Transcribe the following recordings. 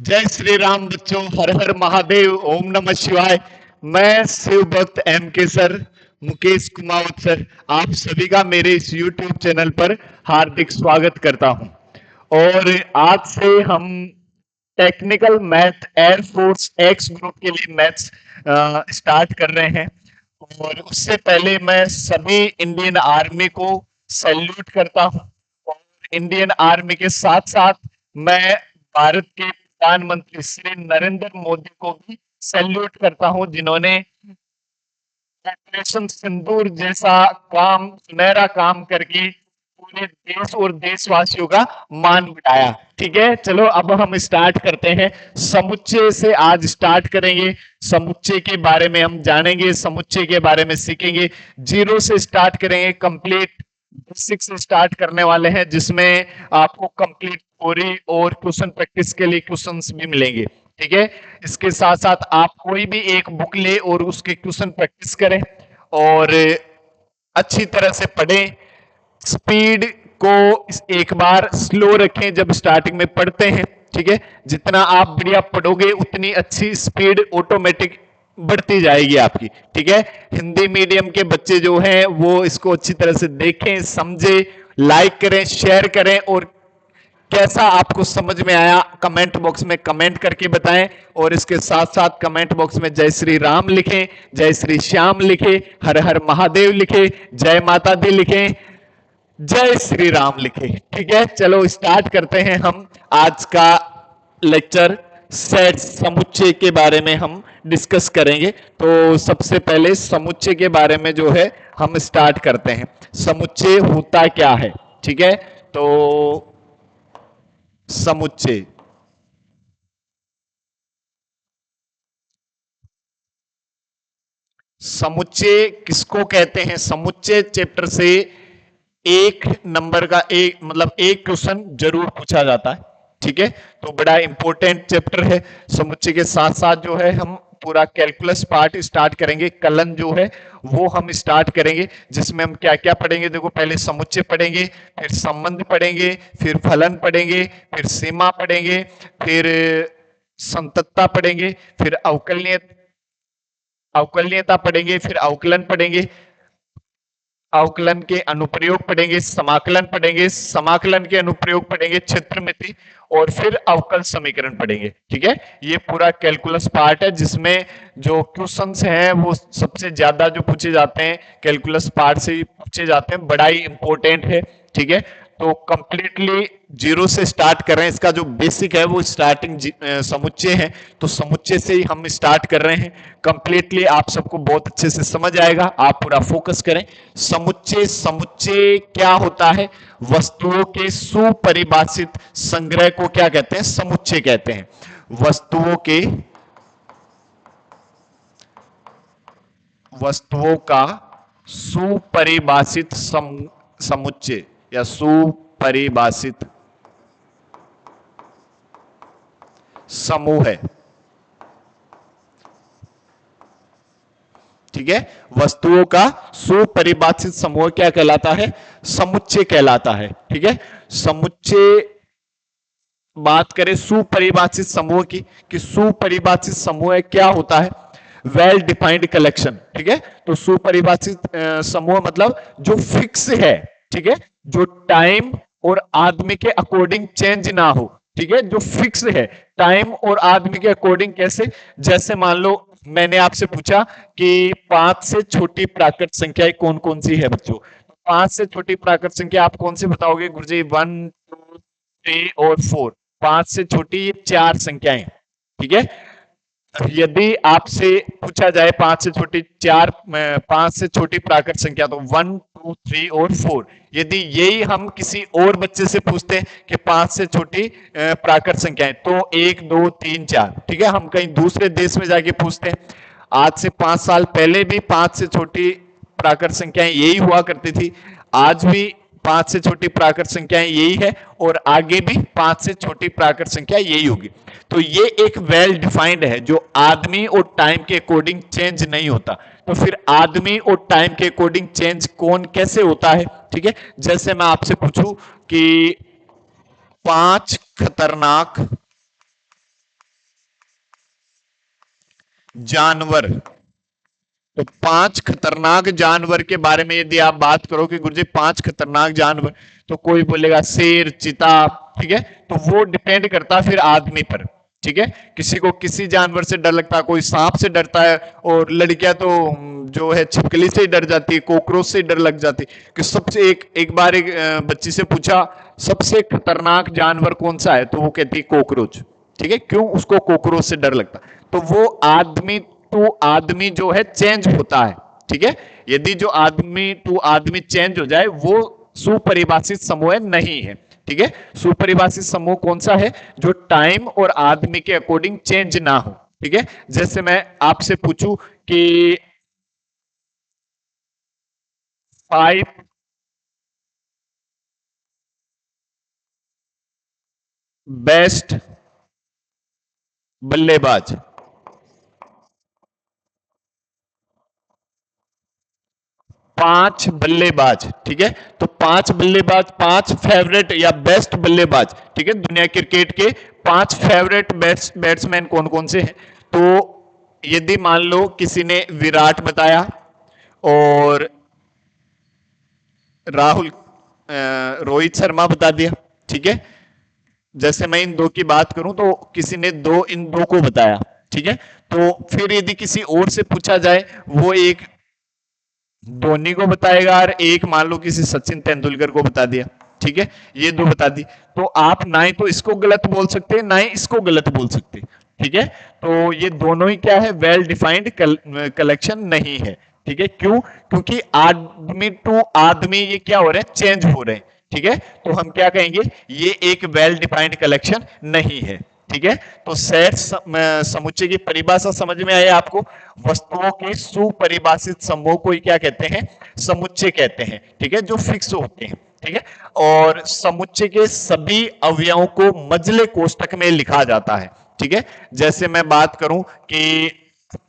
जय श्री राम बच्चों। हर हर महादेव। ओम नमः शिवाय। मैं शिव भक्त एम के सर, मुकेश कुमावत सर, आप सभी का मेरे इस YouTube चैनल पर हार्दिक स्वागत करता हूं। और आज से हम technical math air force x group के लिए मैथ्स स्टार्ट कर रहे हैं। और उससे पहले मैं सभी इंडियन आर्मी को सैल्यूट करता हूं। और इंडियन आर्मी के साथ साथ मैं भारत के प्रधानमंत्री श्री नरेंद्र मोदी को भी सैल्यूट करता हूं, जिन्होंने ऑपरेशन सिंदूर जैसा काम, सुनहरा काम करके पूरे देश और देशवासियों का मान बढ़ाया। ठीक है, चलो अब हम स्टार्ट करते हैं। समुच्चय से आज स्टार्ट करेंगे। समुच्चय के बारे में हम जानेंगे, समुच्चय के बारे में सीखेंगे। जीरो से स्टार्ट करेंगे, कंप्लीट बेसिक से स्टार्ट करने वाले हैं, जिसमें आपको कंप्लीट थ्योरी और क्वेश्चन प्रैक्टिस के लिए क्वेश्चंस भी मिलेंगे। ठीक है, इसके साथ साथ आप कोई भी एक बुक ले और उसके क्वेश्चन प्रैक्टिस करें और अच्छी तरह से पढ़ें। स्पीड को एक बार स्लो रखें जब स्टार्टिंग में पढ़ते हैं। ठीक है, जितना आप बढ़िया पढ़ोगे उतनी अच्छी स्पीड ऑटोमेटिक बढ़ती जाएगी आपकी। ठीक है, हिंदी मीडियम के बच्चे जो हैं वो इसको अच्छी तरह से देखें, समझे, लाइक करें, शेयर करें और कैसा आपको समझ में आया कमेंट बॉक्स में कमेंट करके बताएं। और इसके साथ साथ कमेंट बॉक्स में जय श्री राम लिखें, जय श्री श्याम लिखें, हर हर महादेव लिखें, जय माता दी लिखें, जय श्री राम लिखे। ठीक है, चलो स्टार्ट करते हैं हम आज का लेक्चर। सेट समुच्चय के बारे में हम डिस्कस करेंगे। तो सबसे पहले समुच्चय के बारे में जो है हम स्टार्ट करते हैं। समुच्चय होता क्या है? ठीक है, तो समुच्चय समुच्चय किसको कहते हैं? समुच्चय चैप्टर से एक नंबर का एक मतलब एक क्वेश्चन जरूर पूछा जाता है। ठीक है, तो बड़ा इंपॉर्टेंट चैप्टर है। समुच्चय के साथ साथ जो है हम पूरा कैलकुलस पार्ट स्टार्ट करेंगे। कलन जो है वो हम स्टार्ट करेंगे, जिसमें हम क्या क्या पढ़ेंगे। देखो, पहले समुच्चय पढ़ेंगे, फिर संबंध पढ़ेंगे, फिर फलन पढ़ेंगे, फिर सीमा पढ़ेंगे, फिर संततता पढ़ेंगे, फिर अवकलनीयता पढ़ेंगे, फिर अवकलन पढ़ेंगे, अवकलन के अनुप्रयोग पढ़ेंगे, समाकलन पढ़ेंगे, समाकलन के अनुप्रयोग पढ़ेंगे, क्षेत्रमिति, और फिर अवकल समीकरण पढ़ेंगे। ठीक है, ये पूरा कैलकुलस पार्ट है, जिसमें जो क्वेश्चंस हैं वो सबसे ज्यादा जो पूछे जाते हैं कैलकुलस पार्ट से ही पूछे जाते हैं। बड़ा ही इंपॉर्टेंट है। ठीक है, तो कंप्लीटली जीरो से स्टार्ट कर रहे हैं। इसका जो बेसिक है वो स्टार्टिंग समुच्चय है, तो समुच्चय से ही हम स्टार्ट कर रहे हैं। कंप्लीटली आप सबको बहुत अच्छे से समझ आएगा, आप पूरा फोकस करें। समुच्चय समुच्चय क्या होता है? वस्तुओं के सुपरिभाषित संग्रह को क्या कहते हैं? समुच्चय कहते हैं। वस्तुओं का सुपरिभाषित समुच्चय या सुपरिभाषित समूह है। ठीक है, वस्तुओं का सुपरिभाषित समूह क्या कहलाता है? समुच्चय कहलाता है। ठीक है, समुच्चय बात करें सुपरिभाषित समूह की, कि सुपरिभाषित समूह क्या होता है? Well defined collection. ठीक है, तो सुपरिभाषित समूह मतलब जो फिक्स है। ठीक है, जो टाइम और आदमी के अकॉर्डिंग चेंज ना हो। ठीक है, जो फिक्स है टाइम और आदमी के अकॉर्डिंग। कैसे? जैसे मान लो मैंने आपसे पूछा कि 5 से छोटी प्राकृत संख्याएं कौन कौन सी है बच्चों। 5 से छोटी प्राकृत संख्या आप कौन सी बताओगे गुरुजी? 1 2 3 और 4। 5 से छोटी ये 4 संख्याएं। ठीक है, यदि आपसे पूछा जाए 5 से छोटी प्राकृत संख्या, तो 1 2 3 और 4। यदि यही हम किसी और बच्चे से पूछते हैं कि 5 से छोटी प्राकृत संख्याएं, तो 1 2 3 4। ठीक है, हम कहीं दूसरे देश में जाके पूछते हैं। आज से 5 साल पहले भी 5 से छोटी प्राकृत संख्याएं यही हुआ करती थी। आज भी 5 से छोटी प्राकृत संख्याएं यही है, और आगे भी 5 से छोटी प्राकृत संख्या यही होगी। तो ये एक वेल डिफाइंड है, जो आदमी और टाइम के अकॉर्डिंग चेंज नहीं होता। तो फिर आदमी और टाइम के अकॉर्डिंग चेंज कौन कैसे होता है? ठीक है, जैसे मैं आपसे पूछूं कि 5 खतरनाक जानवर। तो 5 खतरनाक जानवर के बारे में यदि आप बात करो कि गुरुजी 5 खतरनाक जानवर, तो कोई बोलेगा शेर, चीता। ठीक है, तो वो डिपेंड करता है फिर आदमी पर। ठीक है, किसी को किसी जानवर से डर लगता है, कोई सांप से डरता है, और लड़कियां तो जो है छिपकली से ही डर जाती है, कॉकरोच से ही डर लग जाती है। कि सबसे एक एक बार एक बच्ची से पूछा सबसे खतरनाक जानवर कौन सा है, तो वो कहती है कॉकरोच। ठीक है, क्यों? उसको कॉकरोच से डर लगता। तो वो आदमी टू आदमी जो है चेंज होता है। ठीक है, यदि जो आदमी टू आदमी चेंज हो जाए वो सुपरिभाषित समूह नहीं है। ठीक है, सुपरिभाषित समूह कौन सा है? जो टाइम और आदमी के अकॉर्डिंग चेंज ना हो। ठीक है, जैसे मैं आपसे पूछूं कि 5 बेस्ट बल्लेबाज। 5 बल्लेबाज। ठीक है, तो 5 बल्लेबाज, 5 फेवरेट या बेस्ट बल्लेबाज। ठीक है, दुनिया क्रिकेट के 5 फेवरेट बैट्समैन कौन कौन से हैं? तो यदि मान लो किसी ने विराट बताया और राहुल रोहित शर्मा बता दिया। ठीक है, जैसे मैं इन दो की बात करूं तो किसी ने दो इन दो को बताया। ठीक है, तो फिर यदि किसी और से पूछा जाए, वो एक धोनी को बताएगा और एक मान लो किसी सचिन तेंदुलकर को बता दिया। ठीक है, ये दो बता दी, तो आप ना ही तो इसको गलत बोल सकते ना ही इसको गलत बोल सकते। ठीक है, तो ये दोनों ही क्या है? वेल डिफाइंड कलेक्शन नहीं है। ठीक है, क्यों? क्योंकि आदमी टू आदमी ये क्या हो रहे हैं? चेंज हो रहे हैं। ठीक है, तो हम क्या कहेंगे? ये एक वेल डिफाइंड कलेक्शन नहीं है। ठीक है, तो सेट समुच्चय की परिभाषा समझ में आई आपको? वस्तुओं के सुपरिभाषित समूह को ही क्या कहते हैं? समुच्चय कहते हैं। ठीक है, जो फिक्स होते हैं। ठीक है, और समुच्चय के सभी अवयवों को मजले कोष्टक में लिखा जाता है। ठीक है, जैसे मैं बात करूं कि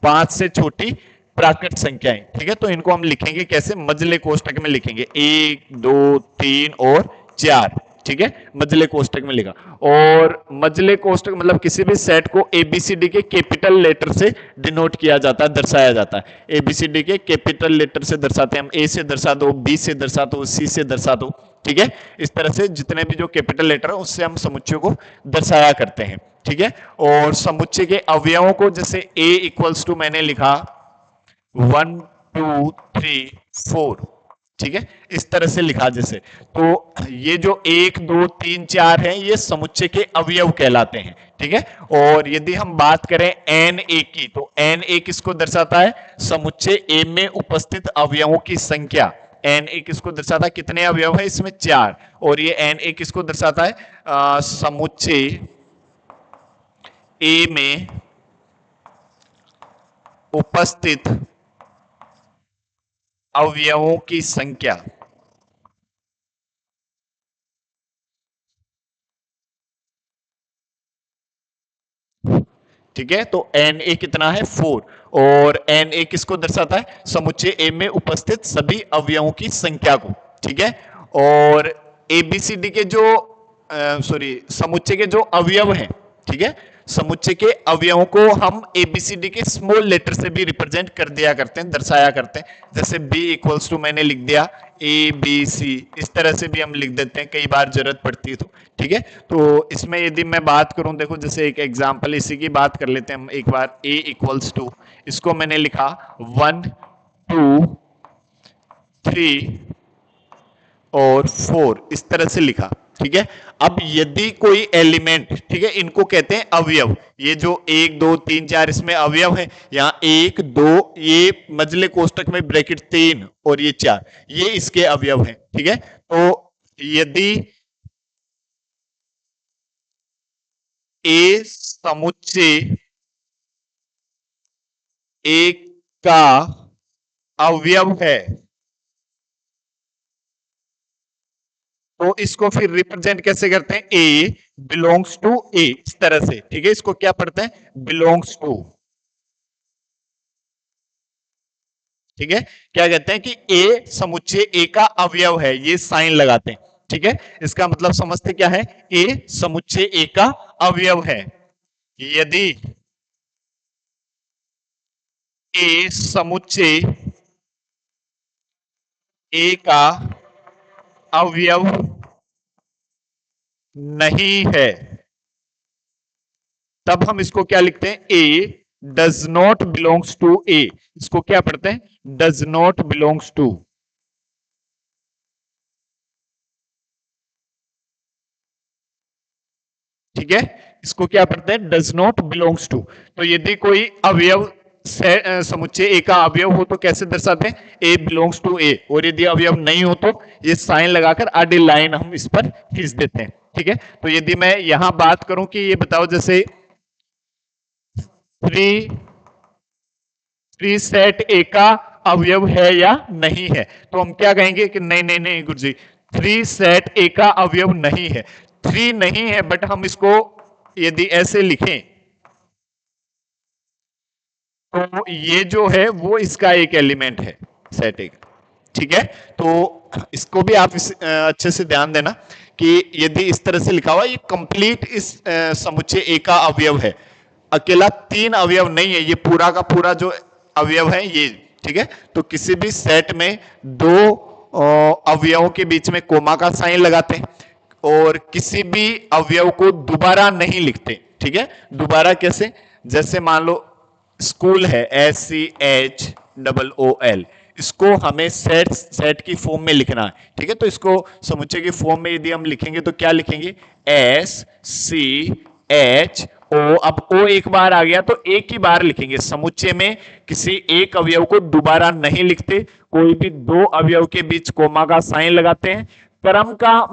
5 से छोटी प्राकृत संख्याएं। ठीक है, तो इनको हम लिखेंगे कैसे? मजले कोष्टक में लिखेंगे, 1 2 3 और 4। ठीक है, मजले कोष्टक में लिखा। और मजले कोष्टक मतलब किसी भी सेट को एबीसीडी के कैपिटल लेटर से डिनोट किया जाता है, दर्शाया जाता है। एबीसीडी के कैपिटल लेटर से दर्शाते हैं हम, ए से दर्शा दो, बी से दर्शा दो, सी से दर्शा दो। ठीक है, इस तरह से जितने भी जो कैपिटल लेटर है उससे हम समुच्चय को दर्शाया करते हैं। ठीक है, और समुच्चय के अवयवों को जैसे ए इक्वल्स टू मैंने लिखा 1 2 3 4। ठीक है, इस तरह से लिखा जैसे। तो ये जो 1 2 3 4 है ये समुच्चय के अवयव कहलाते हैं। ठीक है, और यदि हम बात करें एन ए की, तो एन ए किसको दर्शाता है? समुच्चय ए में उपस्थित अवयवों की संख्या। एन ए किसको दर्शाता है? कितने अवयव है इसमें? 4। और ये एन ए किसको दर्शाता है? समुच्चय ए में उपस्थित अवयवों की संख्या। ठीक है, तो एन ए कितना है? 4। और एन ए किसको दर्शाता है? समुच्चय ए में उपस्थित सभी अवयवों की संख्या को। ठीक है, और एबीसीडी के जो सॉरी समुच्चय के जो अवयव हैं, ठीक है, समुच्चय के अवयवों को हम एबीसीडी के स्मॉल लेटर से भी रिप्रेजेंट कर दिया करते हैं, दर्शाया करते हैं। जैसे बी इक्वल्स टू मैंने लिख दिया ए बी सी, इस तरह से भी हम लिख देते हैं कई बार जरूरत पड़ती है तो। ठीक है, तो इसमें यदि मैं बात करूं, देखो जैसे एक एग्जांपल इसी की बात कर लेते हैं हम एक बार। ए इक्वल्स टू, इसको मैंने लिखा 1 2 3 और 4, इस तरह से लिखा। ठीक है, अब यदि कोई एलिमेंट, ठीक है, इनको कहते हैं अवयव। ये जो 1 2 3 4 इसमें अवयव है, यहां 1 2, ये मजले कोष्टक में ब्रैकेट 3 और ये 4, ये इसके अवयव हैं। ठीक है, तो यदि ए समुच्चय एक का अवयव है, तो इसको फिर रिप्रेजेंट कैसे करते हैं? ए बिलोंग्स टू ए, इस तरह से। ठीक है, इसको क्या पढ़ते हैं? Belongs to. ठीक है, क्या कहते हैं कि ए समुच्चय ए का अवयव है, ये साइन लगाते हैं। ठीक है, इसका मतलब समझते क्या है? ए समुच्चय ए का अवयव है। यदि ए समुच्चय ए का अवयव नहीं है, तब हम इसको क्या लिखते हैं? A does not belongs to A. इसको क्या पढ़ते हैं? Does not belongs to. ठीक है, इसको क्या पढ़ते हैं? Does not belongs to. तो यदि कोई अवयव समुच्चय ए का अवयव हो तो कैसे दर्शाते हैं? ए बिलोंग्स टू ए। और यदि अवयव नहीं हो तो ये साइन लगाकर आडी लाइन हम इस पर खींच देते हैं। ठीक है, तो यदि मैं यहां बात करूं कि ये बताओ जैसे थ्री थ्री सेट ए का अवयव है या नहीं है, तो हम क्या कहेंगे कि नहीं नहीं नहीं गुरुजी, थ्री सेट ए का अवयव नहीं है। थ्री नहीं है, बट हम इसको यदि ऐसे लिखें तो ये जो है वो इसका एक एलिमेंट है, सेट ए का। ठीक है, तो इसको भी आप अच्छे से ध्यान देना कि यदि इस तरह से लिखा हुआ ये कंप्लीट इस समुच्चय ए का अवयव है, अकेला तीन अवयव नहीं है, ये पूरा का पूरा जो अवयव है ये। ठीक है, तो किसी भी सेट में दो अवयवों के बीच में कोमा का साइन लगाते हैं और किसी भी अवयव को दोबारा नहीं लिखते। ठीक है, दोबारा कैसे? जैसे मान लो स्कूल है, SCHOOL, इसको हमें सेट सेट की फॉर्म में लिखना है। ठीक है, तो इसको समुच्चय की फॉर्म में यदि हम लिखेंगे तो क्या लिखेंगे? SCHO। अब ओ एक बार आ गया तो एक ही बार लिखेंगे। समुच्चय में किसी एक अवयव को दोबारा नहीं लिखते, कोई भी दो अवयव के बीच कोमा का साइन लगाते हैं। क्रम का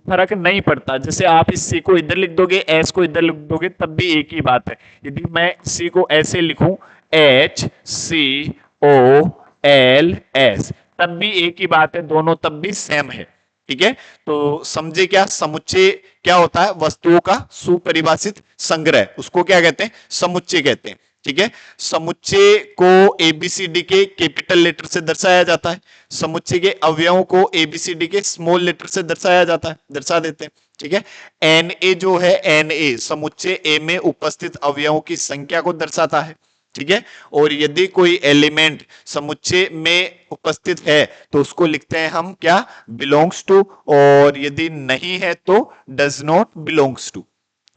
फर्क नहीं पड़ता, जैसे आप इस सी को इधर लिख दोगे, एस को इधर लिख दोगे, तब भी एक ही बात है। यदि मैं सी को ऐसे लिखूं HCOLS, तब भी एक ही बात है, दोनों तब भी सेम है। ठीक है, तो समझे क्या? समुच्चय क्या होता है? वस्तुओं का सुपरिभाषित संग्रह, उसको क्या कहते हैं? समुच्चय कहते हैं। ठीक है, समुच्चय को एबीसीडी के कैपिटल लेटर से दर्शाया जाता है, समुच्चय के अवयवों को एबीसीडी के स्मॉल लेटर से दर्शाया जाता है, दर्शा देते हैं। ठीक है, एन ए जो है, एन ए समुच्चय ए में उपस्थित अवयवों की संख्या को दर्शाता है। ठीक है, और यदि कोई एलिमेंट समुच्चय में उपस्थित है तो उसको लिखते हैं हम क्या? Belongs to. और यदि नहीं है तो डज नॉट बिलोंग्स टू।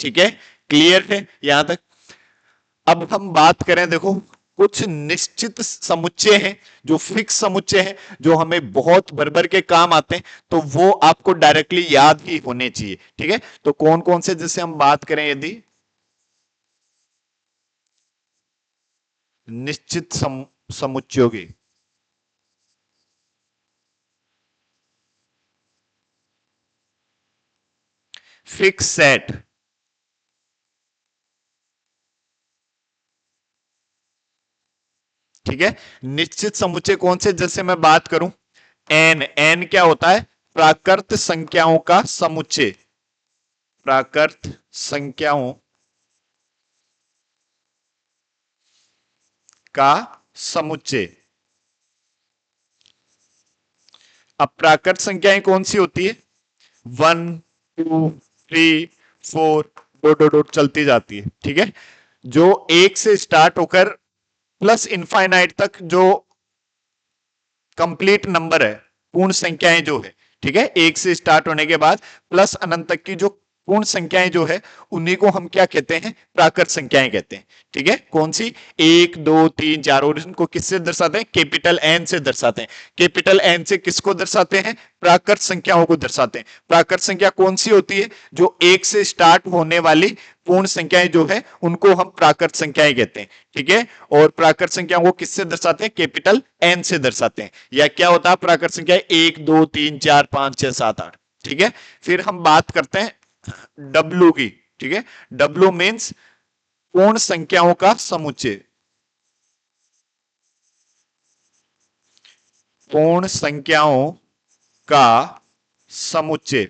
ठीक है, क्लियर है यहां तक? अब हम बात करें, देखो कुछ निश्चित समुच्चय हैं जो फिक्स समुच्चय हैं, जो हमें बहुत भर भर के काम आते हैं, तो वो आपको डायरेक्टली याद ही होने चाहिए। ठीक है, तो कौन कौन से, जैसे हम बात करें यदि निश्चित समुच्चयों की, फिक्स सेट। ठीक है, निश्चित समुच्चय कौन से? जैसे मैं बात करूं एन, एन क्या होता है? प्राकृत संख्याओं का समुच्चय, प्राकृत संख्याओं का समुच्चय। अब प्राकृत संख्याएं कौन सी होती है? 1 2 3 4 डॉट डॉट डॉट चलती जाती है। ठीक है, जो एक से स्टार्ट होकर प्लस इनफाइनाइट तक जो कंप्लीट नंबर है, पूर्ण संख्याएं जो है, ठीक है, एक से स्टार्ट होने के बाद प्लस अनंत तक की जो पूर्ण संख्याएं जो है, उन्हीं को हम क्या कहते हैं? प्राकृत संख्याएं कहते हैं। ठीक है, कौन सी? 1 2 3 4, और इनको किससे दर्शाते हैं? कैपिटल एन से दर्शाते हैं। कैपिटल एन से किसको दर्शाते हैं? प्राकृत संख्याओं को दर्शाते हैं। प्राकृत संख्या कौन सी होती है? जो एक से स्टार्ट होने वाली पूर्ण संख्याएं जो है, उनको हम प्राकृत संख्याएं कहते हैं। ठीक है, और प्राकृत संख्याओं को किससे दर्शाते हैं? कैपिटल एन से दर्शाते हैं। या क्या होता है प्राकृत संख्या? 1 2 3 4 5 6 7 8। ठीक है, फिर हम बात करते हैं डब्लू की। ठीक है, डब्लू मीन्स पूर्ण संख्याओं का समुच्चय, पूर्ण संख्याओं का समुच्चय।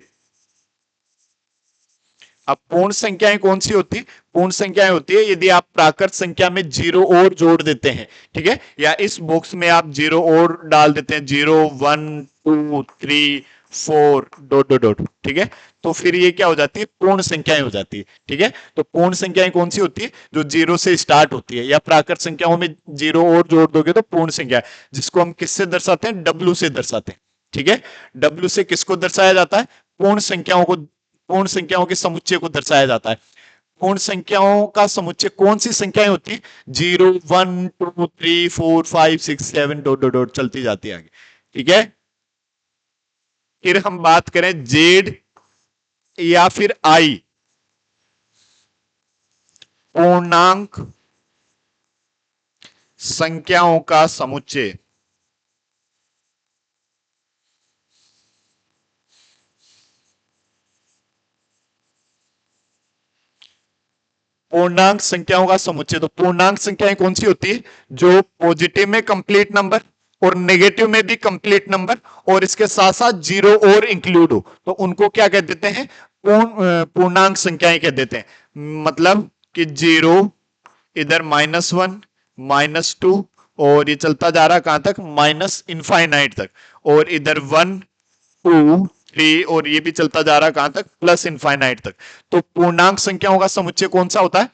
अब पूर्ण संख्याएं कौन सी होती? पूर्ण संख्याएं होती है यदि आप प्राकृत संख्या में जीरो और जोड़ देते हैं। ठीक है, या इस बॉक्स में आप जीरो और डाल देते हैं, 0 1 2 3 4 डॉट डॉट डॉट, ठीक है। तो फिर ये क्या हो जाती है, पूर्ण संख्याएं हो जाती है, ठीक है। तो पूर्ण संख्याएं कौन सी होती है, जो जीरो से स्टार्ट होती है, या प्राकृत संख्याओं में जीरो और जोड़ दोगे तो पूर्ण संख्या, जिसको हम किससे दर्शाते हैं, डब्ल्यू से दर्शाते हैं, ठीक है। डब्ल्यू से किसको दर्शाया जाता है, पूर्ण संख्याओं को, पूर्ण संख्याओं के समुच्चय को दर्शाया जाता है। पूर्ण संख्याओं का समुच्चय कौन सी संख्याएं होती है, 0 1 2 3 4 5 6 7 डॉट डॉट डॉट चलती जाती है आगे, ठीक है। फिर हम बात करें जेड या फिर आई, पूर्णांक संख्याओं का समुच्चय। पूर्णांक संख्याओं का समुच्चय, तो पूर्णांक संख्याएं कौन सी होती है, जो पॉजिटिव में कंप्लीट नंबर और नेगेटिव में भी कंप्लीट नंबर और इसके साथ साथ जीरो और इंक्लूड हो, तो उनको क्या कह देते हैं, पूर्णांक संख्याएं कह देते हैं। मतलब कि जीरो, इधर -1, -2, और ये चलता जा रहा कहां तक, माइनस इनफाइनाइट तक, और इधर 1 2 3, और ये भी चलता जा रहा कहां तक, प्लस इनफाइनाइट तक। तो पूर्णांक संख्याओं का समुच्चय कौन सा होता है,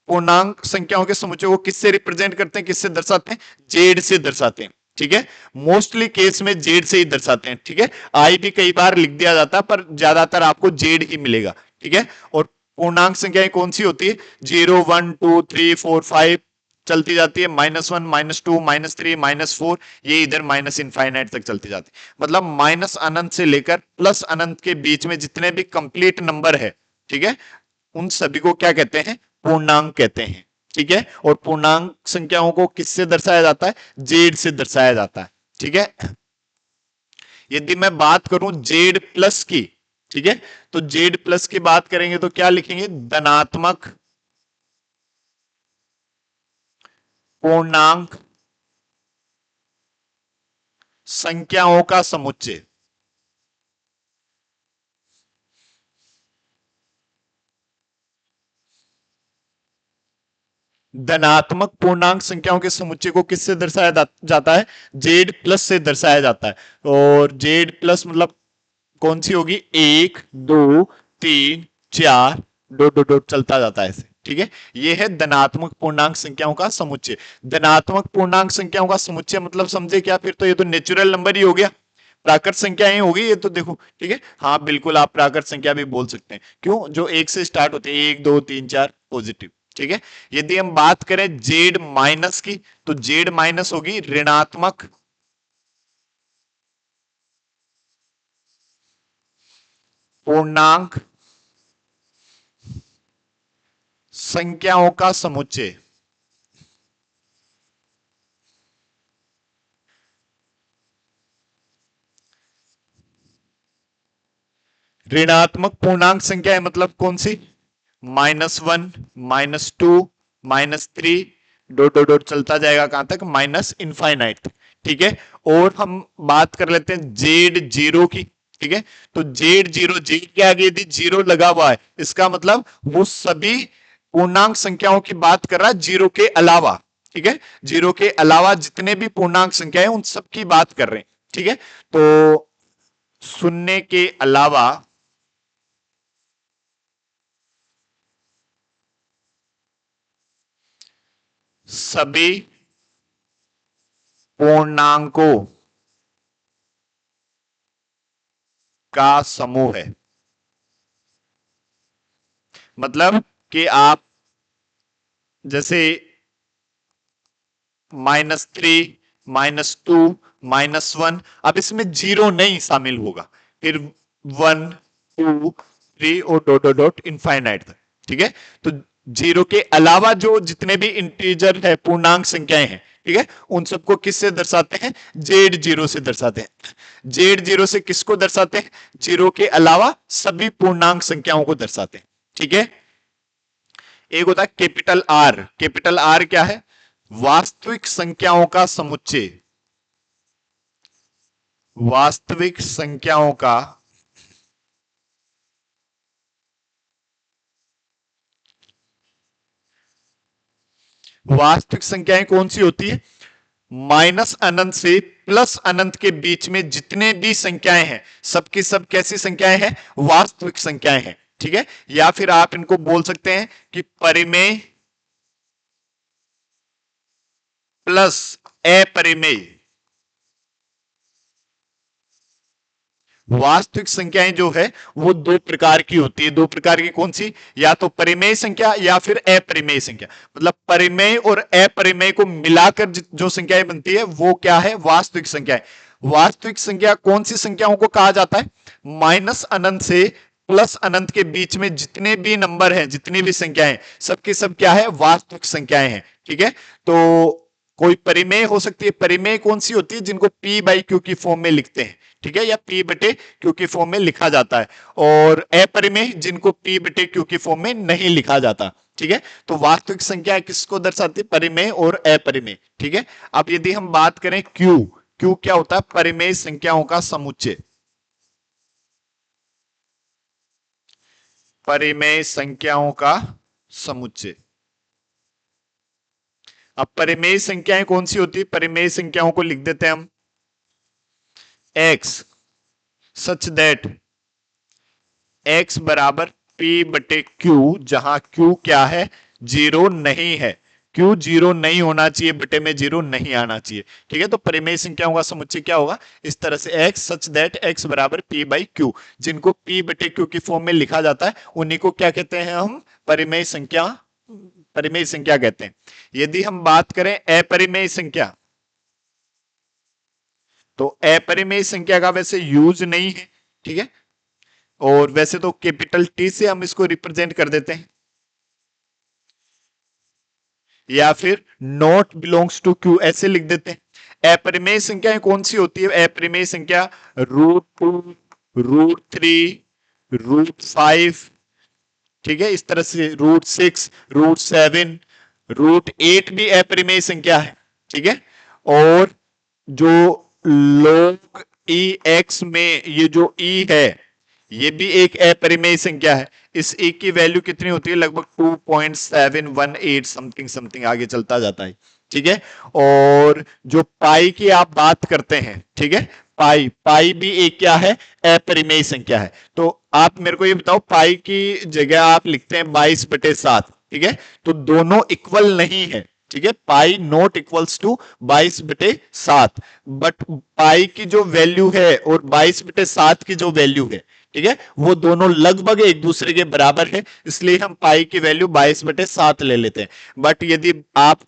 पूर्णांक संख्याओं के समुच्चय को किससे रिप्रेजेंट करते हैं, किससे दर्शाते हैं, जेड से दर्शाते हैं, ठीक है। मोस्टली केस में जेड से ही दर्शाते हैं, ठीक है। आई भी कई बार लिख दिया जाता है, पर ज्यादातर आपको जेड ही मिलेगा, ठीक है। और पूर्णांक संख्याएं कौन सी होती है, 0 1 2 3 4 5 चलती जाती है, -1 -2 -3 -4, ये इधर माइनस इनफाइनाइट तक चलती जाती है। मतलब माइनस अनंत से लेकर प्लस अनंत के बीच में जितने भी कंप्लीट नंबर है, ठीक है, उन सभी को क्या कहते हैं, पूर्णांक कहते हैं, ठीक है। और पूर्णांक संख्याओं को किससे दर्शाया जाता है, जेड से दर्शाया जाता है, ठीक है। यदि मैं बात करूं जेड प्लस की, ठीक है, तो जेड प्लस की बात करेंगे तो क्या लिखेंगे, धनात्मक पूर्णांक संख्याओं का समुच्चय। धनात्मक पूर्णांक संख्याओं के समुच्चय को किससे दर्शाया जाता है, जेड प्लस से दर्शाया जाता है। और जेड प्लस मतलब कौन सी होगी, 1 2 3 4 डॉट डॉट डॉट चलता जाता है ऐसे, ठीक है। ये है धनात्मक पूर्णांक संख्याओं का समुच्चय। धनात्मक पूर्णांक संख्याओं का समुच्चय मतलब समझे क्या, फिर तो ये तो नेचुरल नंबर ही हो गया, प्राकृत संख्या ही होगी ये तो, देखो, ठीक है। हाँ बिल्कुल, आप प्राकृत संख्या भी बोल सकते हैं, क्यों, जो एक से स्टार्ट होते हैं, 1 2 3 4 पॉजिटिव, ठीक है। यदि हम बात करें जेड माइनस की, तो जेड माइनस होगी ऋणात्मक पूर्णांक संख्याओं का समुच्चय। ऋणात्मक पूर्णांक संख्या है मतलब कौन सी, -1 -2 -3 डॉट डॉट डॉट चलता जाएगा कहां तक, माइनस इनफाइनाइट तक, ठीक है। और हम बात कर लेते हैं जेड जीरो की, ठीक है। तो जेड जीरो, जेड के आगे यदि जीरो लगा हुआ है, इसका मतलब वो सभी पूर्णांक संख्याओं की बात कर रहा है, जीरो के अलावा, ठीक है। जीरो के अलावा जितने भी पूर्णांक संख्या है उन सब की बात कर रहे हैं, ठीक है। तो शून्य के अलावा सभी पूर्णांकों का समूह है। मतलब कि आप जैसे -3 -2 -1, अब इसमें जीरो नहीं शामिल होगा, फिर 1 2 3 और डॉट डॉट डॉट इनफाइनाइट तक, ठीक है। तो जीरो के अलावा जो जितने भी इंटीजर है, पूर्णांक संख्याएं हैं, ठीक है, उन सबको किससे दर्शाते हैं, जेड जीरो से दर्शाते हैं। जेड जीरो से किसको दर्शाते हैं, जीरो के अलावा सभी पूर्णांक संख्याओं को दर्शाते हैं, ठीक है। एक होता है कैपिटल आर, कैपिटल आर क्या है, वास्तविक संख्याओं का समुच्चय, वास्तविक संख्याओं का वास्तविक संख्याएं कौन सी होती है, माइनस अनंत से प्लस अनंत के बीच में जितने भी संख्याएं हैं सबकी सब कैसी संख्याएं हैं, वास्तविक संख्याएं हैं। ठीक है, या फिर आप इनको बोल सकते हैं कि परिमेय प्लस अपरिमेय। वास्तविक संख्याएं जो है वो दो प्रकार की होती है। दो प्रकार की कौन सी, या तो परिमेय संख्या या फिर अपरिमेय संख्या। मतलब परिमेय और अपरिमेय को मिलाकर जो संख्याएं बनती है वो क्या है, वास्तविक संख्याएं। वास्तविक संख्या कौन सी संख्याओं को कहा जाता है, माइनस अनंत से प्लस अनंत के बीच में जितने भी नंबर हैं, जितनी भी संख्याएं, सबके सब क्या है, वास्तविक संख्याएं हैं। ठीक है, तो कोई परिमेय हो सकती है। परिमेय कौन सी होती है, जिनको पी बाई क्यू की फॉर्म में लिखते हैं। ठीक है, या पी बटे क्यू की फॉर्म में लिखा जाता है। और अपरिमेय जिनको पी बटे क्यू की फॉर्म में नहीं लिखा जाता। ठीक है, तो वास्तविक संख्या किसको दर्शाती है, परिमेय और अपरिमेय। ठीक है, अब यदि हम बात करें क्यू, क्यू क्या होता है, परिमेय संख्याओं का समुच्चय। परिमेय संख्याओं का समुच्चय। अब परिमेय संख्याएं कौन सी होती है, परिमेय संख्याओं को लिख देते हैं हम x सच दैट x बराबर p बटे q, जहां q क्या है, जीरो नहीं है। q जीरो नहीं होना चाहिए, बटे में जीरो नहीं आना चाहिए। ठीक है, तो परिमेय संख्याओं का समुच्चय क्या होगा, इस तरह से x सच दैट x बराबर p बाई q, जिनको p बटे q की फॉर्म में लिखा जाता है उन्हीं को क्या कहते हैं हम, परिमेय संख्या, परिमेय संख्या कहते हैं। यदि हम बात करें अपरिमेय संख्या, तो अपरिमेय संख्या का वैसे यूज नहीं है। ठीक है, और वैसे तो कैपिटल टी से हम इसको रिप्रेजेंट कर देते हैं, या फिर नॉट बिलोंग्स टू क्यू ऐसे लिख देते हैं। अपरिमेय संख्याएं कौन सी होती है, अपरिमेय संख्या √2, √3, √5, ठीक है, इस तरह से √6, √7, √8 भी अपरिमेय संख्या है। ठीक है, और जो log EX में ये जो E है ये भी एक अपरिमेय संख्या है। इस E की वैल्यू कितनी होती है, लगभग 2.718 समथिंग समथिंग आगे चलता जाता है। ठीक है, और जो पाई की आप बात करते हैं, ठीक है, पाई, पाई भी एक क्या है, अपरिमेय संख्या है। तो आप मेरे को ये बताओ, पाई की जगह आप लिखते हैं 22/7। ठीक है, तो दोनों इक्वल नहीं है। ठीक है, pi not equals to 22/7, but pi की जो वैल्यू है और 22/7 की जो वैल्यू है, ठीक है, वो दोनों लगभग एक दूसरे के बराबर है, इसलिए हम पाई की वैल्यू 22/7 ले लेते हैं। बट यदि आप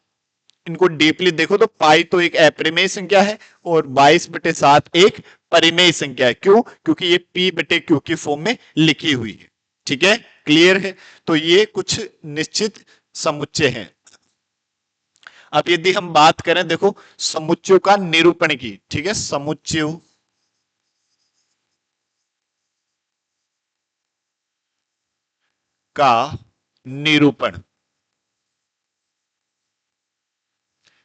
इनको डीपली देखो तो पाई तो एक अपरिमेय संख्या है और 22/7 एक परिमेय संख्या है। क्यों, क्योंकि ये पी बटे क्यू की फॉर्म में लिखी हुई है। ठीक है, क्लियर है, तो ये कुछ निश्चित समुच्चय हैं। अब यदि हम बात करें, देखो, समुच्चयों का निरूपण की, ठीक है, समुच्चयों का निरूपण,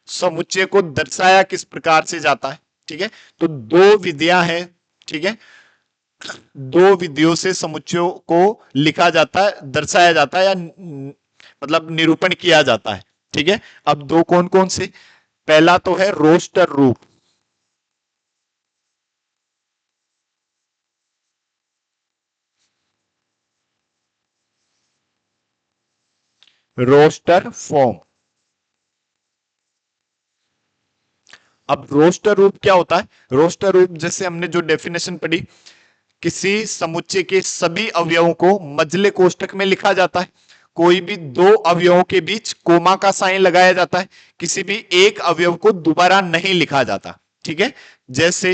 समुच्चय को दर्शाया किस प्रकार से जाता है। ठीक है, तो दो विधियां हैं। ठीक है, दो विधियों से समुच्चयों को लिखा जाता है, दर्शाया जाता है, या मतलब निरूपण किया जाता है। ठीक है, अब दो कौन कौन से, पहला तो है रोस्टर रूप, रोस्टर फॉर्म। अब रोस्टर रूप क्या होता है, रोस्टर रूप जैसे हमने जो डेफिनेशन पढ़ी, किसी समुच्चय के सभी अवयवों को मजले कोष्टक में लिखा जाता है। कोई भी दो अवयवों के बीच कोमा का साइन लगाया जाता है। किसी भी एक अवयव को दोबारा नहीं लिखा जाता। ठीक है, जैसे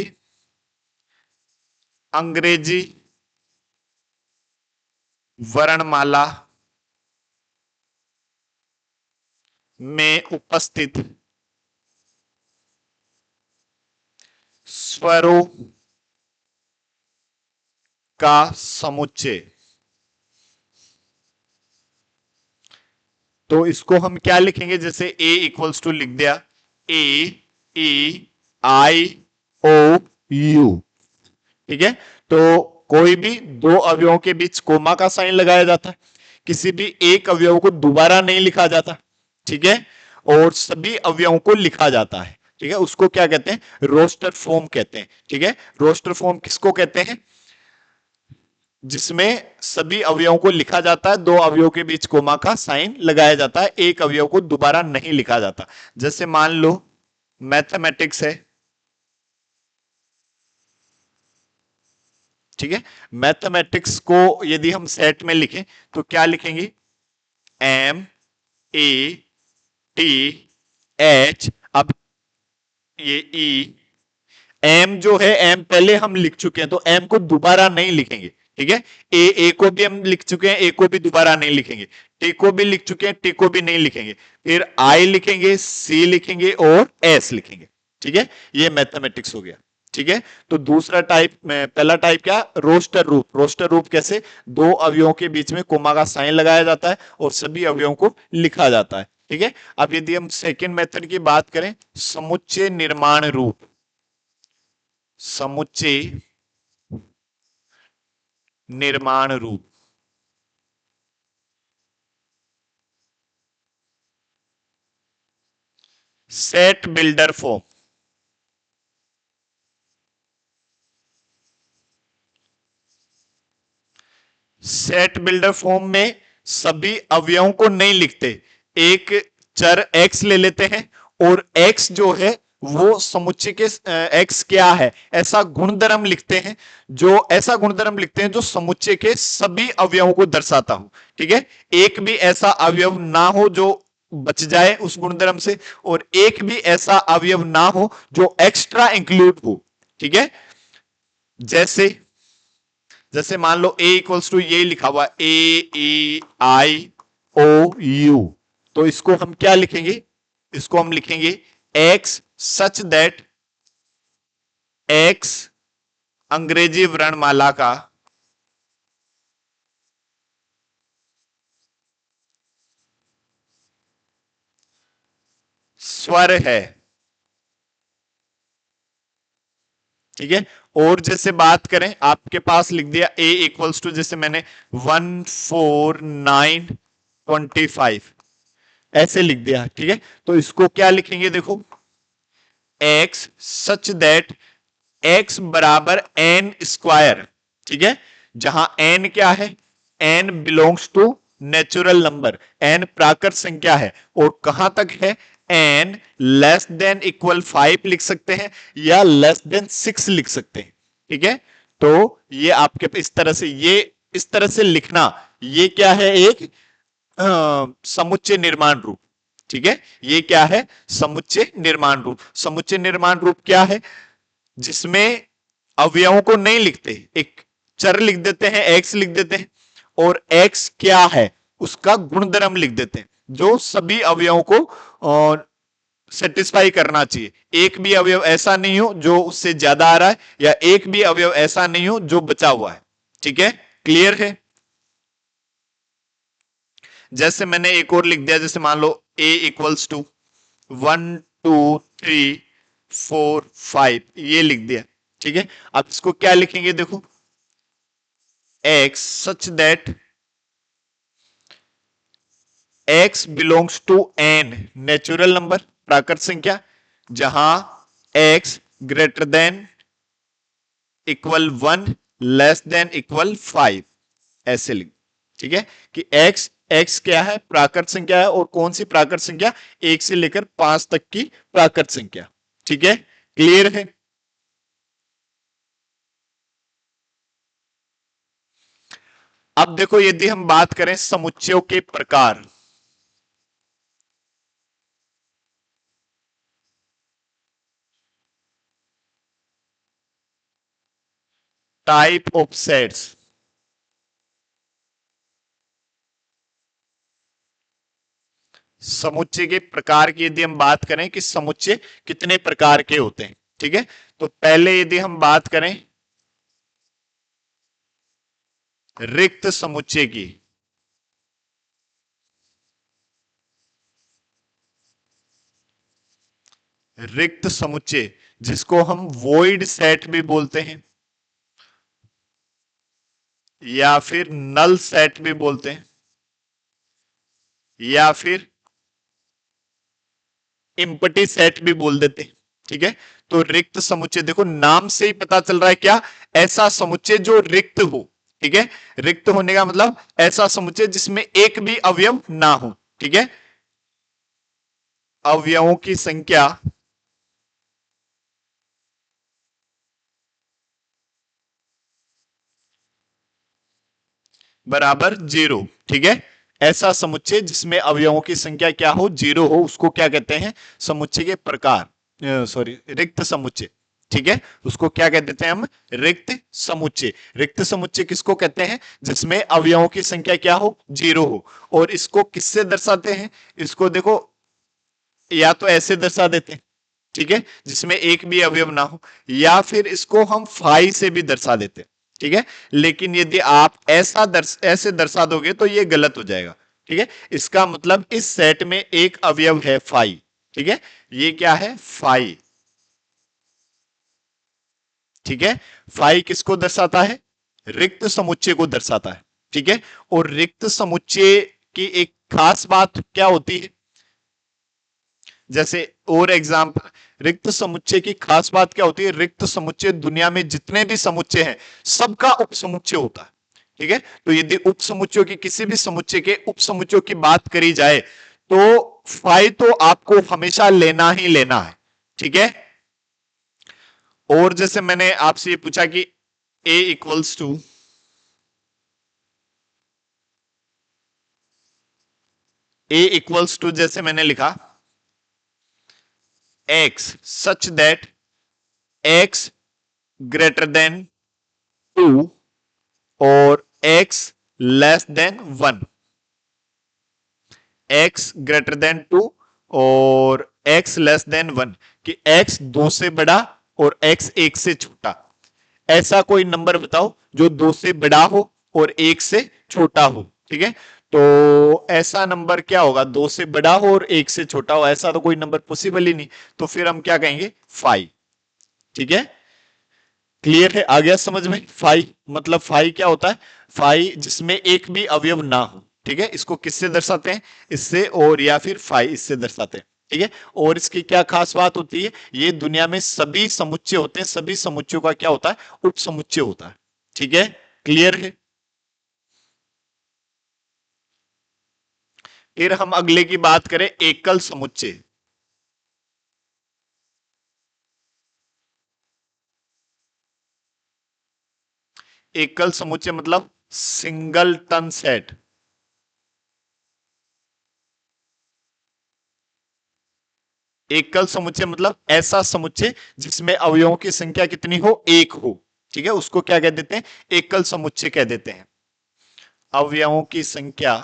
अंग्रेजी वर्णमाला में उपस्थित स्वरों का समुच्चय, तो इसको हम क्या लिखेंगे, जैसे ए इक्वल्स टू लिख दिया, AEIOU। ठीक है, तो कोई भी दो अवयवों के बीच कोमा का साइन लगाया जाता है। किसी भी एक अवयव को दोबारा नहीं लिखा जाता। ठीक है, और सभी अवयवों को लिखा जाता है। ठीक है, उसको क्या कहते हैं, रोस्टर फॉर्म कहते हैं। ठीक है, रोस्टर फॉर्म किसको कहते हैं, जिसमें सभी अवयवों को लिखा जाता है, दो अवयवों के बीच कोमा का साइन लगाया जाता है, एक अवयव को दोबारा नहीं लिखा जाता। जैसे मान लो मैथमेटिक्स है, ठीक है, मैथमेटिक्स को यदि हम सेट में लिखें तो क्या लिखेंगे, एम ए टी एच, अब ये ई, एम जो है, एम पहले हम लिख चुके हैं तो एम को दोबारा नहीं लिखेंगे। ठीक है, ए को भी हम लिख चुके हैं, ए को भी दोबारा नहीं लिखेंगे, टी को भी लिख चुके हैं, टी को भी नहीं लिखेंगे, फिर आई लिखेंगे, सी लिखेंगे और एस लिखेंगे। ठीक है, ये मैथमेटिक्स हो गया। ठीक है, तो दूसरा टाइप में, पहला टाइप क्या, रोस्टर रूप। रोस्टर रूप कैसे, दो अवयवों के बीच में कोमा का साइन लगाया जाता है और सभी अवयवों को लिखा जाता है। ठीक है, अब यदि हम सेकेंड मेथड की बात करें, समुच्चय निर्माण रूप। समुच्चय निर्माण रूप, set builder form. Set builder form में सभी अवयवों को नहीं लिखते, एक चर x ले लेते हैं और x जो है वो समुच्चय के x क्या है ऐसा गुणधर्म लिखते हैं, जो ऐसा गुणधर्म लिखते हैं जो समुच्चय के सभी अवयवों को दर्शाता हो। ठीक है, एक भी ऐसा अवयव ना हो जो बच जाए उस गुणधर्म से, और एक भी ऐसा अवयव ना हो जो एक्स्ट्रा इंक्लूड हो। ठीक है, जैसे जैसे मान लो a इक्वल्स टू ये लिखा हुआ AEIOU, तो इसको हम क्या लिखेंगे, इसको हम लिखेंगे x सच दैट x अंग्रेजी वर्णमाला का स्वर है। ठीक है, और जैसे बात करें, आपके पास लिख दिया a इक्वल्स टू, जैसे मैंने 14925 ऐसे लिख दिया। ठीक है, तो इसको क्या लिखेंगे, देखो x सच दैट x बराबर n स्क्वायर। ठीक है, जहां n क्या है, n belongs to natural number, n प्राकृत संख्या है, और कहां तक है, n लेस देन इक्वल 5 लिख सकते हैं या लेस देन 6 लिख सकते हैं। ठीक है, तो ये आपके इस तरह से, ये इस तरह से लिखना, ये क्या है, एक समुच्चय निर्माण रूप। ठीक है, ये क्या है, समुच्चय निर्माण रूप। समुच्चय निर्माण रूप क्या है, जिसमें अवयवों को नहीं लिखते, एक चर लिख देते हैं, एक्स लिख देते हैं, और एक्स क्या है उसका गुणधर्म लिख देते हैं जो सभी अवयवों को सेटिस्फाई करना चाहिए। एक भी अवयव ऐसा नहीं हो जो उससे ज्यादा आ रहा है, या एक भी अवयव ऐसा नहीं हो जो बचा हुआ है। ठीक है, क्लियर है। जैसे मैंने एक और लिख दिया, जैसे मान लो a इक्वल्स टू 1 2 3 4 5, ये लिख दिया। ठीक है, अब इसको क्या लिखेंगे, देखो x such that x belongs to n natural number प्राकृत संख्या, जहां x greater than equal 1 less than equal 5, ऐसे लिख। ठीक है, कि x क्या है, प्राकृत संख्या है, और कौन सी प्राकृत संख्या, 1 से लेकर 5 तक की प्राकृत संख्या। ठीक है, क्लियर है। अब देखो, यदि हम बात करें समुच्चयों के प्रकार, टाइप ऑफ सेट्स, समुच्चय के प्रकार की यदि हम बात करें कि समुच्चय कितने प्रकार के होते हैं। ठीक है, तो पहले यदि हम बात करें रिक्त समुच्चय की, रिक्त समुच्चय जिसको हम वॉइड सेट भी बोलते हैं, या फिर नल सेट भी बोलते हैं, या फिर इम्पटी सेट भी बोल देते हैं। ठीक है। तो रिक्त समुच्चय, देखो नाम से ही पता चल रहा है क्या, ऐसा समुच्चय जो रिक्त हो। ठीक है, रिक्त होने का मतलब ऐसा समुच्चय जिसमें एक भी अवयव ना हो। ठीक है, अवयवों की संख्या बराबर जीरो। ठीक है, ऐसा समुच्चय जिसमें अवयवों की संख्या क्या हो, जीरो हो, उसको क्या कहते हैं, समुच्चय के प्रकार, सॉरी रिक्त समुच्चय। ठीक है, उसको क्या कह देते हैं हम, रिक्त समुच्चय। रिक्त समुच्चय किसको कहते हैं, जिसमें अवयवों की संख्या क्या हो, जीरो हो। और इसको किससे दर्शाते हैं, इसको देखो या तो ऐसे दर्शा देते हैं, ठीक है, जिसमें एक भी अवयव ना हो, या फिर इसको हम फाई से भी दर्शा देते हैं। ठीक है, लेकिन यदि आप ऐसे दर्शा दोगे तो ये गलत हो जाएगा। ठीक है, इसका मतलब इस सेट में एक अवयव है फाई। ठीक है, ये क्या है, फाई। ठीक है, फाई किसको दर्शाता है, रिक्त समुच्चय को दर्शाता है। ठीक है, और रिक्त समुच्चय की एक खास बात क्या होती है, जैसे और एग्जाम्पल, रिक्त समुच्चय की खास बात क्या होती है, रिक्त समुच्चय दुनिया में जितने भी समुच्चय हैं सबका उपसमुच्चय होता है। ठीक है, तो यदि उपसमुच्चयों की किसी भी समुच्चय के उपसमुच्चयों की बात करी जाए तो फाई तो आपको हमेशा लेना ही लेना है। ठीक है, और जैसे मैंने आपसे ये पूछा कि A equals to, A equals to जैसे मैंने लिखा x such that x greater than two और x less than one, x greater than two और x लेस देन वन, कि x दो से बड़ा और x एक से छोटा। ऐसा कोई नंबर बताओ जो दो से बड़ा हो और एक से छोटा हो। ठीक है, तो ऐसा नंबर क्या होगा, दो से बड़ा हो और एक से छोटा हो, ऐसा तो कोई नंबर पॉसिबल ही नहीं। तो फिर हम क्या कहेंगे, फाइव। ठीक है, क्लियर है, आ गया समझ में। फाई मतलब फाई क्या होता है, फाई जिसमें एक भी अवयव ना हो। ठीक है, इसको किससे दर्शाते हैं, इससे, और या फिर फाई इससे दर्शाते हैं। ठीक है, और इसकी क्या खास बात होती है, ये दुनिया में सभी समुच्चय होते हैं, सभी समुच्चयों का क्या होता है, उपसमुच्चय होता है। ठीक है, क्लियर है। फिर हम अगले की बात करें, एकल समुच्चय। एकल समुच्चय मतलब सिंगल टन सेट। एकल समुच्चय मतलब ऐसा समुच्चय जिसमें अवयवों की संख्या कितनी हो, एक हो। ठीक है, उसको क्या कह देते हैं, एकल समुच्चय कह देते हैं। अवयवों की संख्या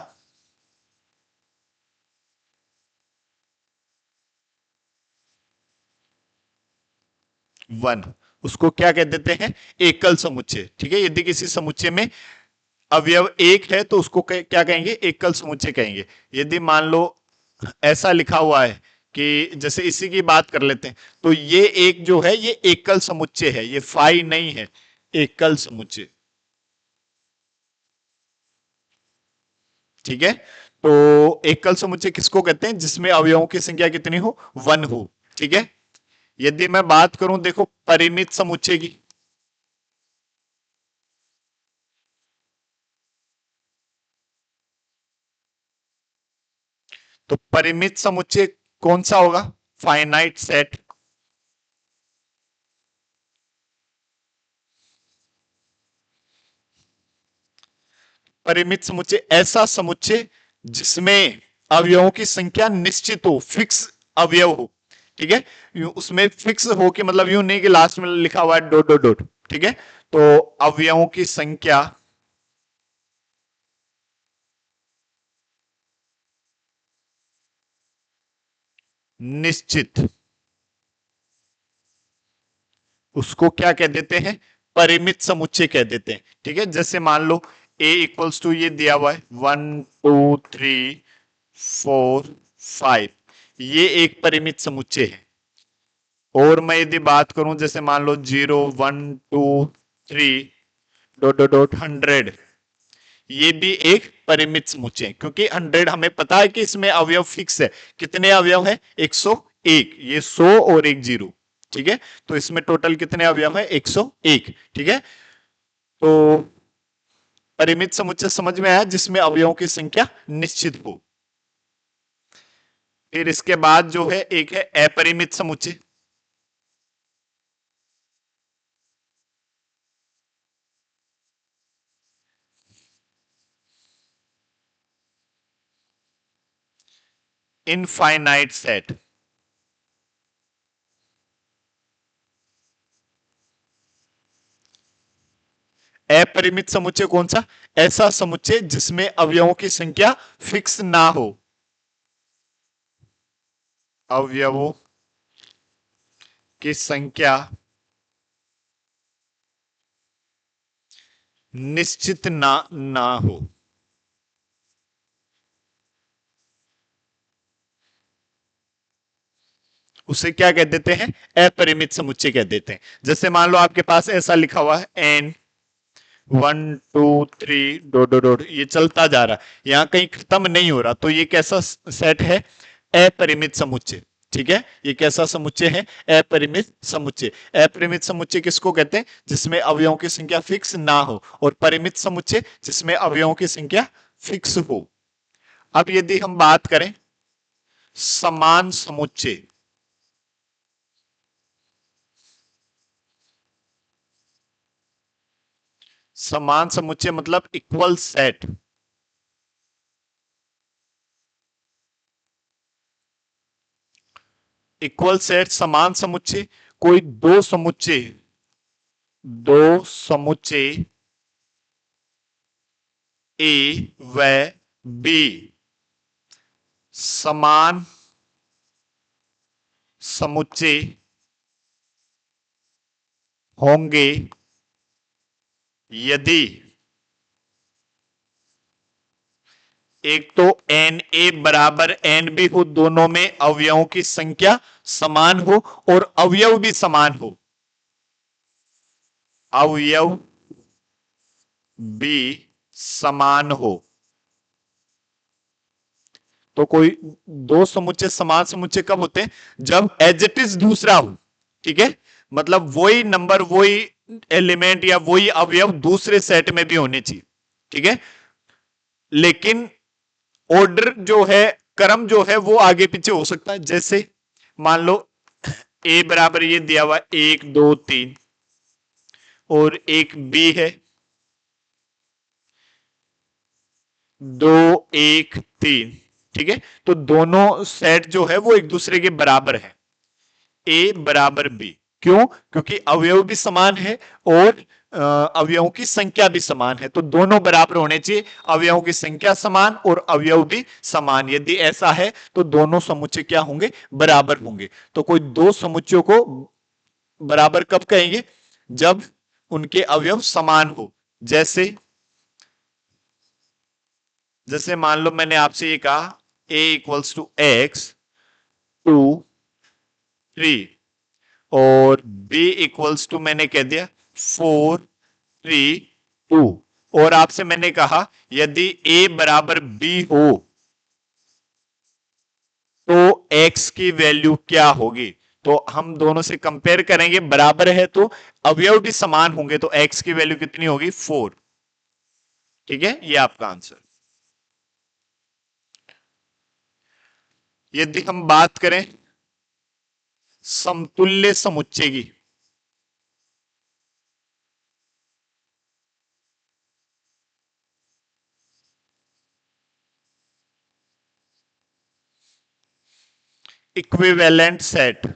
वन, उसको क्या कह देते हैं, एकल समुच्चय। ठीक है, यदि किसी समुच्चय में अवयव एक है तो उसको क्या कहेंगे, एकल समुच्चय कहेंगे। यदि मान लो ऐसा लिखा हुआ है कि जैसे इसी की बात कर लेते हैं, तो ये एक जो है ये एकल समुच्चय है, ये फाई नहीं है, एकल समुच्चय। ठीक है, तो एकल समुच्चय किसको कहते हैं, जिसमें अवयवों की संख्या कितनी हो, वन हो। ठीक है, यदि मैं बात करूं देखो परिमित समुच्चय की, तो परिमित समुच्चय कौन सा होगा, फाइनाइट सेट। परिमित समुच्चय ऐसा समुच्चय जिसमें अवयवों की संख्या निश्चित हो, फिक्स अवयव हो। ठीक है, उसमें फिक्स हो कि मतलब यूं नहीं कि लास्ट में लिखा हुआ है डॉट डॉट डॉट। ठीक है, तो अवयवों की संख्या निश्चित, उसको क्या कह देते हैं, परिमित समुच्चय कह देते हैं। ठीक है, जैसे मान लो a इक्वल्स टू ये दिया हुआ है 1 2 3 4 5, ये एक परिमित समुच्चय है। और मैं यदि बात करूं जैसे मान लो 0 1 2 3 डॉट डॉट डॉट 100, ये भी एक परिमित समुच्चय है, क्योंकि 100 हमें पता है कि इसमें अवयव फिक्स है। कितने अवयव है, 101, ये 100 और एक जीरो। ठीक है, तो इसमें टोटल कितने अवयव है? 101। ठीक है, तो परिमित समुच्चय समझ में आया, जिसमें अवयवों की संख्या निश्चित हो। फिर इसके बाद जो है एक है अपरिमित समुच्चय। Infinite set. अपरिमित समुच्चय कौन सा? ऐसा समुच्चय जिसमें अवयवों की संख्या फिक्स ना हो। अवयवों की संख्या निश्चित ना हो, उसे क्या कह देते हैं? अपरिमित समुच्चय कह देते हैं। जैसे मान लो आपके पास ऐसा लिखा हुआ है एन 1 2 3 डॉट डॉट डॉट, ये चलता जा रहा है, यहां कहीं खत्म नहीं हो रहा, तो ये कैसा सेट है? अपरिमित समुच्चय। ठीक है, ये कैसा समुच्चय है? अपरिमित समुच्चय। अपरिमित समुच्चय किसको कहते हैं? जिसमें अवयवों की संख्या फिक्स ना हो। और परिमित समुच्चय जिसमें अवयवों की संख्या फिक्स हो। अब यदि हम बात करें समान समुच्चय, समान समुच्चय मतलब इक्वल सेट। इक्वल सेट, समान समुच्चय, कोई दो समुच्चय ए व बी समान समुच्चय होंगे यदि एक तो एन ए बराबर एन बी हो, दोनों में अवयवों की संख्या समान हो और अवयव भी समान हो। अवयव भी समान हो। तो कोई दो समुच्चय समान समुच्चय कब होते हैं? जब एज इट इज दूसरा हो। ठीक है, मतलब वही नंबर, वही एलिमेंट या वही अवयव दूसरे सेट में भी होने चाहिए। ठीक है, लेकिन ऑर्डर जो है, क्रम जो है वो आगे पीछे हो सकता है। जैसे मान लो ए बराबर ये दिया हुआ 1 2 3 और एक बी है 2 1 3। ठीक है, तो दोनों सेट जो है वो एक दूसरे के बराबर है, ए बराबर बी। क्यों? क्योंकि अवयव भी समान है और अवयवों की संख्या भी समान है, तो दोनों बराबर होने चाहिए। अवयवों की संख्या समान और अवयव भी समान, यदि ऐसा है तो दोनों समुच्चय क्या होंगे? बराबर होंगे। तो कोई दो समुच्चयों को बराबर कब कहेंगे? जब उनके अवयव समान हो। जैसे जैसे मान लो मैंने आपसे ये कहा a इक्वल्स टू एक्स 2 3 और b इक्वल्स टू मैंने कह दिया 4 3 2, और आपसे मैंने कहा यदि a बराबर b हो तो x की वैल्यू क्या होगी? तो हम दोनों से कंपेयर करेंगे, बराबर है तो अवयव भी समान होंगे, तो x की वैल्यू कितनी होगी? 4। ठीक है, ये आपका आंसर। यदि हम बात करें समतुल्य समुच्चय की, इक्विवेलेंट सेट,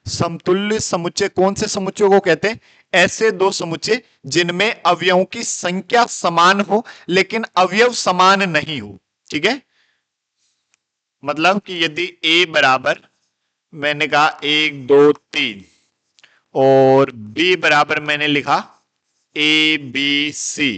समतुल्य समुच्चय कौन से समुच्चयों को कहते हैं? ऐसे दो समुच्चय जिनमें अवयवों की संख्या समान हो लेकिन अवयव समान नहीं हो। ठीक है, मतलब कि यदि a बराबर मैंने कहा 1 2 3 और b बराबर मैंने लिखा ABC।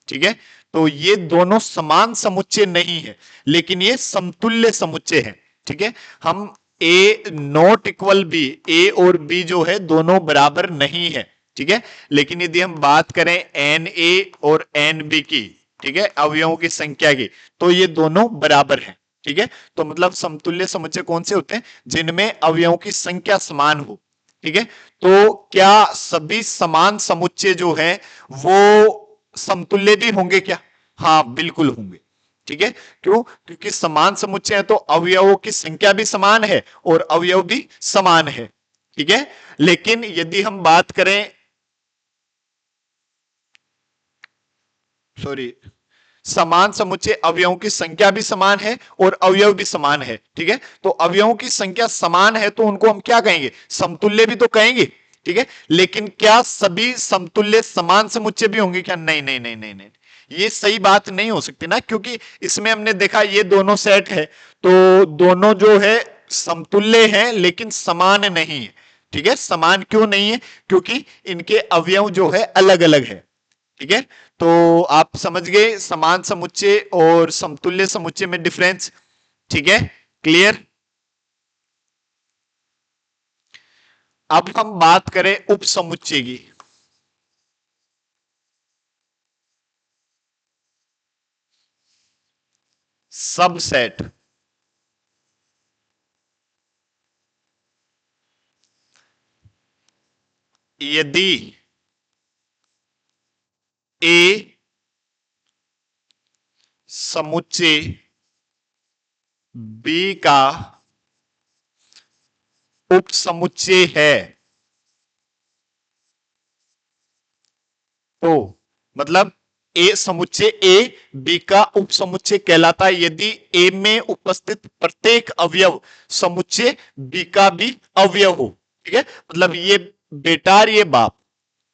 ठीक है, तो ये दोनों समान समुच्चय नहीं है लेकिन ये समतुल्य समुच्चय है। ठीक है, हम a not equal b, a और b जो है दोनों बराबर नहीं है। ठीक है, लेकिन यदि हम बात करें एन ए और एन बी की, ठीक है, अवयवों की संख्या की, तो ये दोनों बराबर हैं। ठीक है, तो मतलब समतुल्य समुच्चय कौन से होते हैं? जिनमें अवयवों की संख्या समान हो। ठीक है, तो क्या सभी समान समुच्चय जो है वो समतुल्य भी होंगे क्या? हाँ, बिल्कुल होंगे। ठीक है, क्यों? क्योंकि समान समुच्चय है तो अवयवों की संख्या भी समान है और अवयव भी समान है। ठीक है, लेकिन यदि हम बात करें, सॉरी, समान समुच्चय अवयवों की संख्या भी समान है और अवयव भी समान है। ठीक है, तो अवयवों की संख्या समान है तो उनको हम क्या कहेंगे? समतुल्य भी तो कहेंगे। ठीक है, लेकिन क्या सभी समतुल्य समान समुच्चय भी होंगे क्या? नहीं नहीं नहीं नहीं नहीं, ये सही बात नहीं हो सकती ना, क्योंकि इसमें हमने देखा ये दोनों सेट है, तो दोनों जो है समतुल्य है लेकिन समान नहीं है। ठीक है, समान क्यों नहीं है? क्योंकि इनके अवयव जो है अलग अलग है। ठीक है, तो आप समझ गए समान समुच्चय और समतुल्य समुच्चय में डिफरेंस। ठीक है, क्लियर? अब हम बात करें उप समुच्चय की। सबसेट, यदि ए समुच्चय बी का उप समुच्चय है, तो मतलब ए समुच्चय ए बी का उप समुच्चय कहलाता है यदि ए में उपस्थित प्रत्येक अवयव समुच्चय बी का भी अवयव हो। ठीक है, मतलब ये बेटा और ये बाप।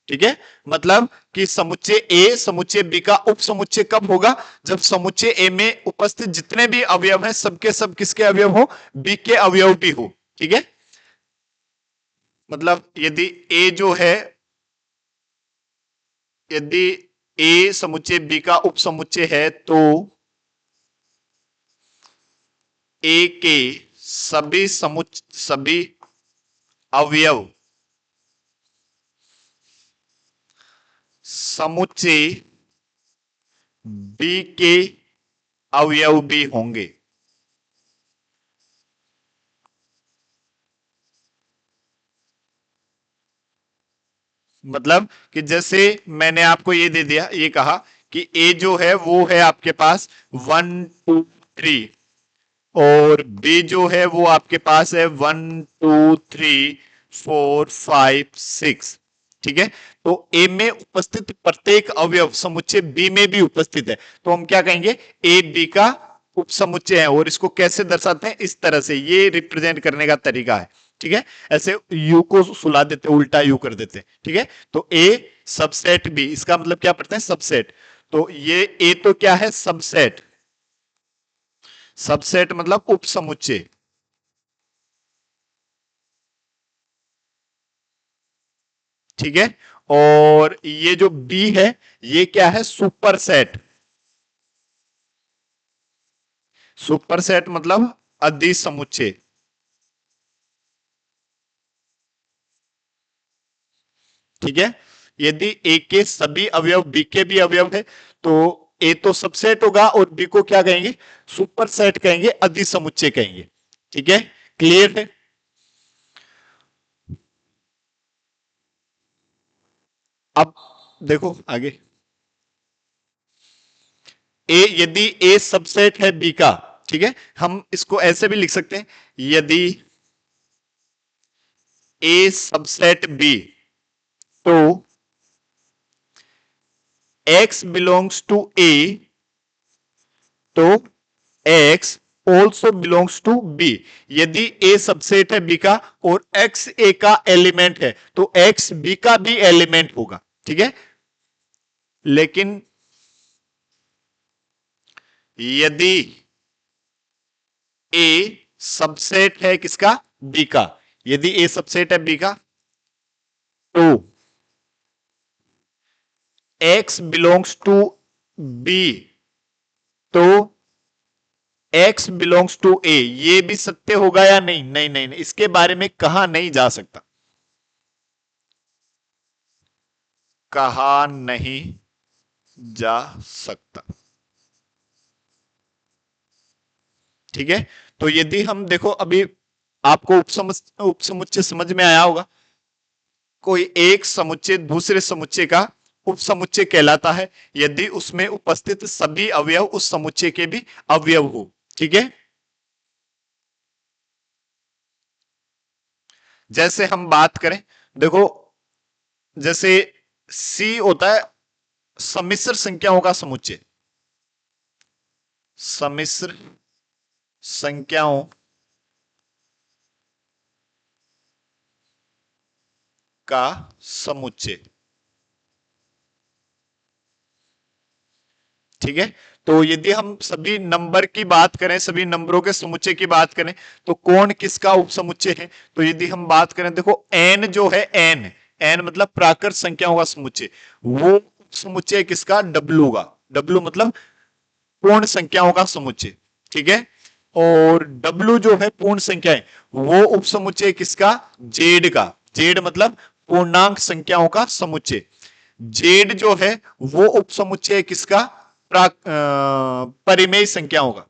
ठीक है, मतलब कि समुच्चय ए समुच्चय बी का उप समुच्चय कब होगा? जब समुच्चय ए में उपस्थित जितने भी अवयव हैं सबके सब किसके अवयव हो? बी के अवयव भी हो। ठीक है, मतलब यदि ए जो है, यदि ए समुच्चय बी का उप समुच्चय है तो ए के सभी अवयव समुच्चय बी के अवयव भी होंगे। मतलब कि जैसे मैंने आपको ये दे दिया, ये कहा कि ए जो है वो है आपके पास 1 2 3, और बी जो है वो आपके पास है 1 2 3 4 5 6। ठीक है, तो ए में उपस्थित प्रत्येक अवयव समुच्चय बी में भी उपस्थित है, तो हम क्या कहेंगे? ए बी का उप समुच्चय है। और इसको कैसे दर्शाते हैं? इस तरह से, ये रिप्रेजेंट करने का तरीका है। ठीक है, ऐसे यू को सुला देते, उल्टा यू कर देते। ठीक है, तो ए सबसेट बी, इसका मतलब क्या पढ़ते हैं? सबसेट। तो ये ए तो क्या है? सबसेट। सबसेट मतलब उप समुच्चय। ठीक है, और ये जो बी है ये क्या है? Super set. सुपर सेट मतलब अधिसमुच्चय। ठीक है, यदि ए के सभी अवयव बी के भी अवयव है तो ए तो सबसेट होगा और बी को क्या कहेंगे? सुपर सेट कहेंगे, अधिसमुच्चय कहेंगे। ठीक है, क्लियर है? अब देखो आगे, ए यदि ए सबसेट है बी का, ठीक है, हम इसको ऐसे भी लिख सकते हैं, यदि ए सबसेट बी, तो x बिलोंग्स टू ए, तो x also belongs to B. यदि a सबसेट है b का और x a का एलिमेंट है तो x b का भी एलिमेंट होगा। ठीक है, लेकिन यदि a सबसेट है किसका? b का। यदि a सबसेट है b का तो x बिलोंग्स टू b, तो x बिलोंग्स टू a, ये भी सत्य होगा या नहीं? नहीं नहीं नहीं, इसके बारे में कहा नहीं जा सकता, कहा नहीं जा सकता। ठीक है, तो यदि हम देखो अभी आपको उपसमुच्चय समझ में आया होगा। कोई एक समुच्चय दूसरे समुच्चय का उपसमुच्चय कहलाता है यदि उसमें उपस्थित सभी अवयव उस समुच्चय के भी अवयव हो। ठीक है, जैसे हम बात करें, देखो जैसे सी होता है सम्मिश्र संख्याओं का समुच्चय। सम्मिश्र संख्याओं का समुच्चय। ठीक है, तो यदि हम सभी नंबर की बात करें, सभी नंबरों के समुच्चय की बात करें, तो कौन किसका उपसमुच्चय है? तो यदि हम बात करें, देखो एन जो है, एन एन मतलब प्राकृत संख्याओं का समुच्चय, वो समुच्चय किसका? डब्लू का। डब्लू मतलब पूर्ण संख्याओं का समुच्चय। ठीक है, और डब्लू जो है पूर्ण संख्याएं, वो उपसमुच्चय किसका? जेड का। जेड मतलब पूर्णांक संख्याओं का समुच्चय। जेड जो है वो उपसमुच्चय किसका? परिमेय संख्याओं का।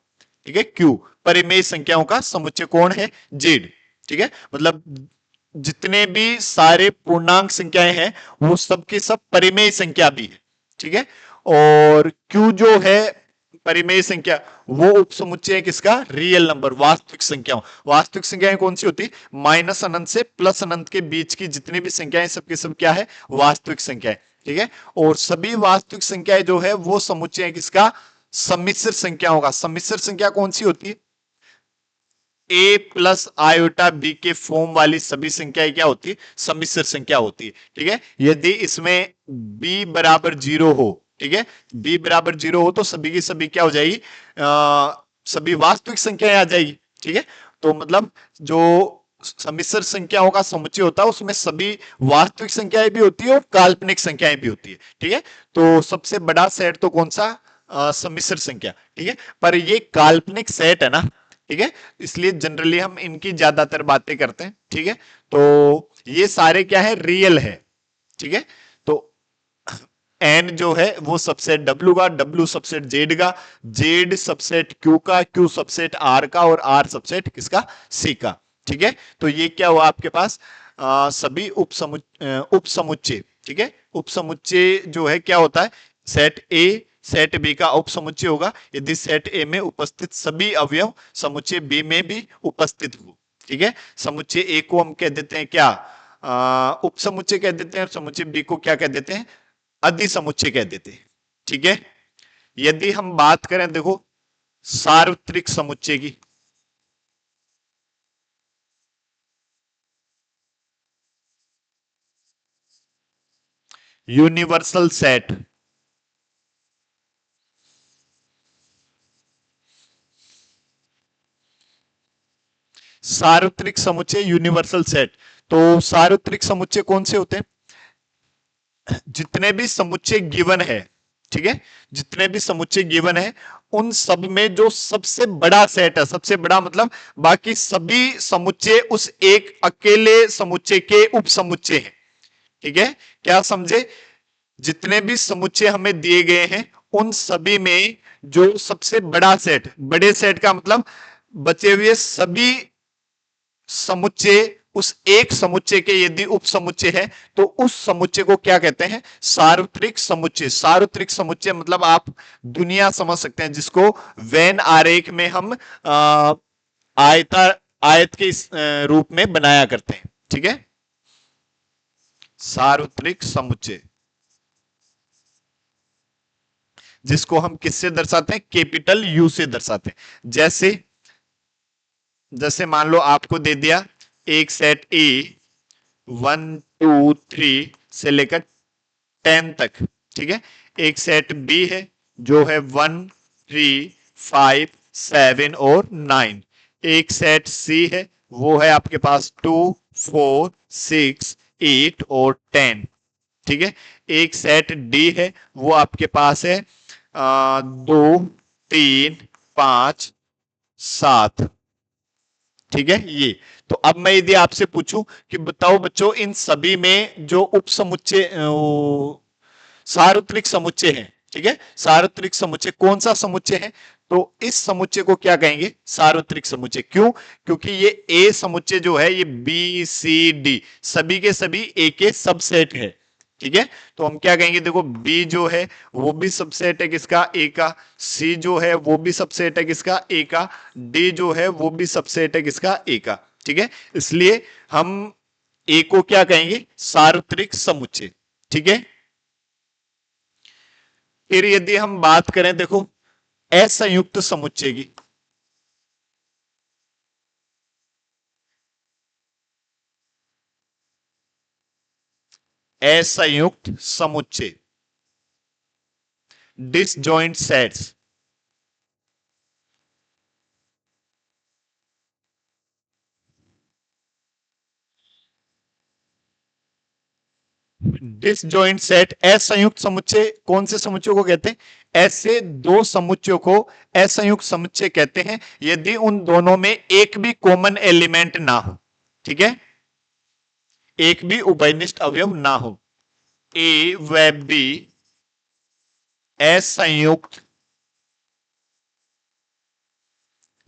ठीक है, क्यू परिमेय संख्याओं का समुच्चय कौन है? जेड। ठीक है, मतलब जितने भी सारे पूर्णांक संख्याएं हैं वो सबके सब परिमेय संख्या भी है। ठीक है, और क्यू जो है परिमेय संख्या, वो उपसमुच्चय है किसका? रियल नंबर, वास्तविक संख्याओं। वास्तविक संख्याएं कौन सी होती? माइनस अनंत से प्लस अनंत के बीच की जितनी भी संख्याएं सबके सब क्या है? वास्तविक संख्याएं। ठीक है, और सभी वास्तविक संख्याएं जो है वो समुच्चय है किसका? सम्मिश्र संख्याओं का। सम्मिश्र संख्या कौन सी होती है? ए प्लस आयोटा बी के फॉर्म वाली सभी संख्याएं क्या होती है? सम्मिश्र संख्या होती है। ठीक है, यदि इसमें बी बराबर 0 हो, ठीक है, बी बराबर 0 हो तो सभी की सभी क्या हो जाएगी? सभी वास्तविक संख्याएं आ जाएगी। ठीक है, तो मतलब जो सम्मिश्र संख्याओं का समुच्चय होता है उसमें सभी वास्तविक संख्याएं भी होती है और काल्पनिक संख्याएं भी होती है। ठीक है, तो सबसे बड़ा सेट तो कौन सा? सम्मिश्र संख्या। ठीक है, पर ये काल्पनिक सेट है ना। ठीक है, इसलिए जनरली हम इनकी ज्यादातर बातें करते हैं। ठीक है, तो ये सारे क्या है? रियल है। ठीक है, तो एन जो है वो सबसेट डब्ल्यू का, डब्ल्यू सबसेट जेड का, जेड सबसेट क्यू का, क्यू सबसेट आर का, और आर सबसेट किसका? सी का। ठीक है, तो ये क्या हुआ आपके पास? सभी उपसमुच्चय। ठीक है, उपसमुच्चय जो है क्या होता है? सेट ए सेट बी का उपसमुच्चय होगा यदि सेट ए में उपस्थित सभी अवयव समुच्चय बी में भी उपस्थित हो। ठीक है, समुच्चय ए को हम कह देते हैं क्या? उपसमुच्चय कह देते हैं, और समुच्चय बी को क्या कह देते हैं? अधिसमुच्चय कह देते हैं। ठीक है, यदि हम बात करें देखो सार्वत्रिक समुच्चय की, यूनिवर्सल सेट। सार्वत्रिक समुच्चय यूनिवर्सल सेट, तो सार्वत्रिक समुच्चय कौन से होते हैं? जितने भी समुच्चय गिवन है, ठीक है, जितने भी समुच्चय गिवन है उन सब में जो सबसे बड़ा सेट है, सबसे बड़ा मतलब बाकी सभी समुच्चय उस एक अकेले समुच्चय के उपसमुच्चय हैं। ठीक है, क्या समझे? जितने भी समुच्चय हमें दिए गए हैं उन सभी में जो सबसे बड़ा सेट, बड़े सेट का मतलब बचे हुए सभी समुच्चय उस एक समुच्चय के यदि उपसमुच्चय है तो उस समुच्चय को क्या कहते हैं? सार्वत्रिक समुच्चय। सार्वत्रिक समुच्चय मतलब आप दुनिया समझ सकते हैं जिसको वेन आरेख में हम आयता आयत के रूप में बनाया करते हैं। ठीक है, सार्वत्रिक समुच्चय जिसको हम किससे दर्शाते हैं? कैपिटल यू से दर्शाते हैं। जैसे जैसे मान लो आपको दे दिया एक सेट ए 1 2 3 से लेकर 10 तक। ठीक है, एक सेट बी है जो है 1 3 5 7 और 9। एक सेट सी है वो है आपके पास 2 4 6 8 और 10। ठीक है, एक सेट डी है वो आपके पास है 2 3 5 7। ठीक है, ये तो अब मैं यदि आपसे पूछूं कि बताओ बच्चों इन सभी में जो उपसमुच्चय सार्वत्रिक समुच्चय है, ठीक है, सार्वत्रिक समुच्चय कौन सा समुच्चय है? तो इस समुच्चय को क्या कहेंगे? सार्वत्रिक समुच्चय। क्यों? क्योंकि ये ए समुच्चय जो है ये बी सी डी सभी के सभी ए के सबसेट है। ठीक है, तो हम क्या कहेंगे? देखो बी जो है वो भी सबसेट है किसका? ए का। सी जो है वो भी सबसेट है किसका? ए का। डी जो है वो भी सबसेट है किसका? ए का। ठीक है, इसलिए हम ए को क्या कहेंगे? सार्वत्रिक समुच्चय। ठीक है, फिर यदि हम बात करें देखो असंयुक्त समुच्चय की, असंयुक्त समुच्चय, डिसजॉइंट सेट्स। डिसजॉइंट सेट असंयुक्त समुच्चय कौन से समुच्चय को कहते हैं? ऐसे दो समुच्चयों को असंयुक्त समुच्चय कहते हैं यदि उन दोनों में एक भी कॉमन एलिमेंट ना हो। ठीक है, एक भी उभयनिष्ठ अवयव ना हो। ए व बी असंयुक्त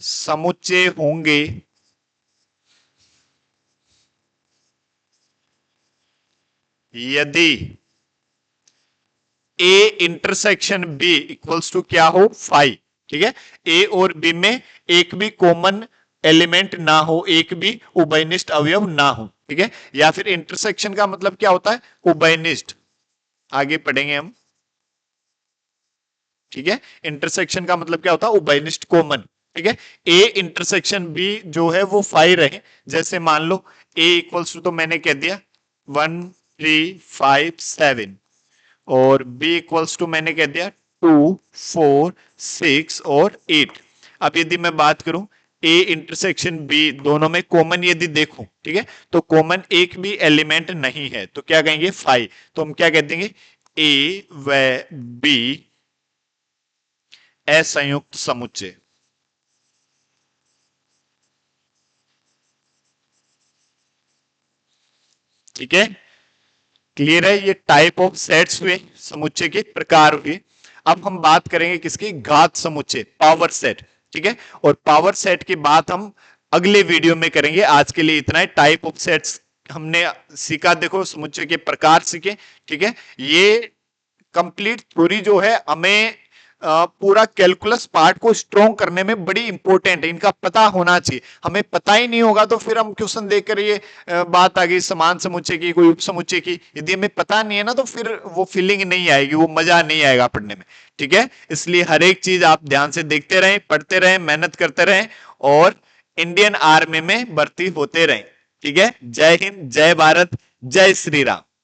समुच्चय होंगे यदि A intersection B equals to क्या हो? 5। ठीक है, ए और बी में एक भी कॉमन एलिमेंट ना हो, एक भी उभयनिष्ठ अवयव ना हो। ठीक है, या फिर इंटरसेक्शन का मतलब क्या होता है? उभयनिष्ठ। आगे पढ़ेंगे हम। ठीक है, इंटरसेक्शन का मतलब क्या होता है? उभयनिष्ठ कॉमन। ठीक है, ए इंटरसेक्शन बी जो है वो 5 रहे। जैसे मान लो ए इक्वल्स टू, तो मैंने कह दिया 1 3 5 7, और b इक्वल्स टू मैंने कह दिया 2 4 6 और 8। अब यदि मैं बात करूं a इंटरसेक्शन b दोनों में कॉमन यदि देखूं, ठीक है, तो कॉमन एक भी एलिमेंट नहीं है, तो क्या कहेंगे? 5। तो हम क्या कह देंगे? a व b असंयुक्त समुच्चय। ठीक है, क्लियर है? ये टाइप ऑफ सेट्स हुए, समुच्चय के प्रकार हुए। अब हम बात करेंगे किसकी? घात समुच्चय, पावर सेट। ठीक है, और पावर सेट की बात हम अगले वीडियो में करेंगे। आज के लिए इतना है। टाइप ऑफ सेट्स हमने सीखा, देखो समुच्चय के प्रकार सीखे। ठीक है, ये कंप्लीट थ्योरी जो है हमें पूरा कैलकुलस पार्ट को स्ट्रॉन्ग करने में बड़ी इंपॉर्टेंट है, इनका पता होना चाहिए। हमें पता ही नहीं होगा तो फिर हम क्वेश्चन देखकर ये बात आ गई समान समुच्चय की, कोई उप समुच्चय की, यदि हमें पता नहीं है ना तो फिर वो फीलिंग नहीं आएगी, वो मजा नहीं आएगा पढ़ने में। ठीक है, इसलिए हर एक चीज आप ध्यान से देखते रहें, पढ़ते रहें, मेहनत करते रहें और इंडियन आर्मी में भर्ती होते रहें। ठीक है, जय हिंद, जय भारत, जय श्री राम।